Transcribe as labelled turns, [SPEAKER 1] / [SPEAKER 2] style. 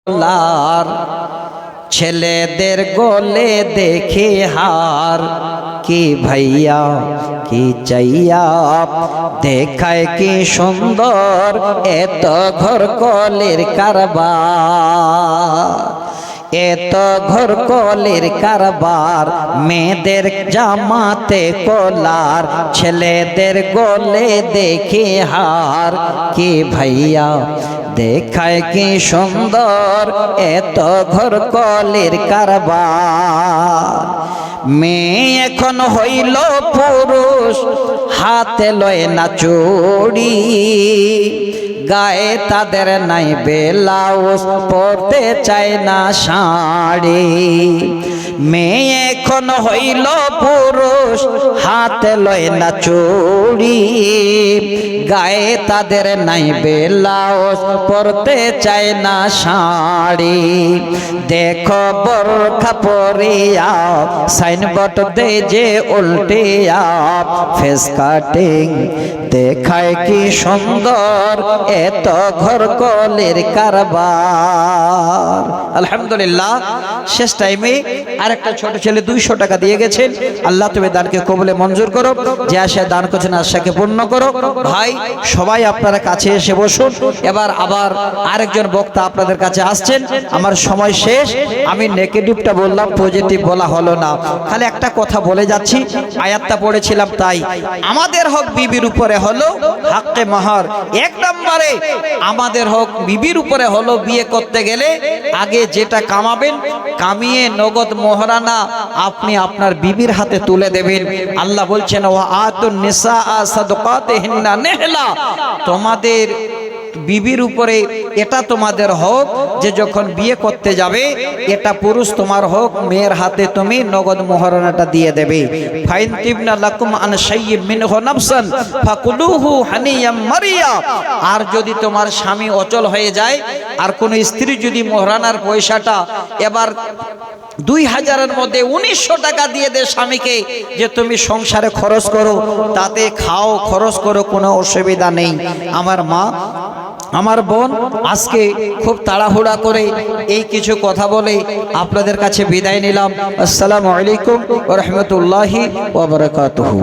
[SPEAKER 1] লার ছেলেদের গলে দেখে হার কি ভাইয়া কি চাইয়া দেখায় কি সুন্দর এত ঘর কলের কারবার এত ঘর কলের কারবার মেয়েদের জামাতে কলার ছেলেদের গলে দেখে হার কি ভাইয়া দেখায় কি সুন্দর এত ঘর কলের কারবার মেয়ে এখন হইল পুরুষ হাতে লয় না চুড়ি গায়ে তাদের নাই ব্লাউজ পরতে চায় না শাড়ি মেয়ে এখন হইল পুরুষ হাতে লয় না চুড়ি গায়ে তাদের নাই ব্লাউজ পরতে চায় না শাড়ি দেখো বোরখা পরিয়া সাইনবোর্ড দে যে উল্টিয়া ফেস কাটিং দেখায় কি সুন্দর এত ঘর কলের কারবার। আলহামদুলিল্লাহ শেষ টাইমে আরেকটা ছোট ছেলে 200 টাকা দিয়ে গেছেন। আল্লাহ তুমি দানকে কবুলে মঞ্জুর করো, যে আশায় দান করছেন আশাকে পূর্ণ করো। ভাই সবাই আপনারা কাছে এসে বসুন। এবার আবার আরেকজন বক্তা আপনাদের কাছে আসছেন। আমার সময় শেষ, আমি নেগেটিভটা বললাম, পজিটিভ বলা হলো না। খালি একটা কথা বলে যাচ্ছি, আয়াতটা পড়েছিলাম তাই। আমাদের হক বিবির উপরে হলো হাক্কে মাহার। এক নম্বরে আমাদের হক বিবির উপরে হলো বিয়ে করতে গেলে আগে যেটা কামাবেন কামিয়ে নগদ মোহরানা আপনি আপনার বিবির হাতে তুলে দেবেন। আল্লাহ বলছেন ওয়া আতুন নিসা সাদকাতিহিন্না নিহলা, তোমাদের বিবির উপরে এটা তোমাদের হক যে যখন বিয়ে করতে যাবে এটা পুরুষ তোমার হক, মেয়ের হাতে তুমি নগদ মোহরানাটা দিয়ে দেবে। ফাইন তিবনা লাকুম আন শাইয়্যিম মিনহু নাফসান ফাকুলুহু হানিয়াম মারিয়া। আর যদি তোমার স্বামী অচল হয়ে যায় আর কোন স্ত্রী যদি মোহরানার পয়সাটা এবার 2000-এর মধ্যে 1900 টাকা দিয়ে দে স্বামীকে যে তুমি সংসারে খরচ করো, তাতে খাও খরচ করো, কোনো অসুবিধা নেই। আমার মা আমার বোন আজকে খুব তাড়াহুড়া করে এই কিছু কথা বলে আপনাদের কাছে বিদায় নিলাম। আসসালামু আলাইকুম ওয়া রাহমাতুল্লাহি ওয়া বারাকাতুহু।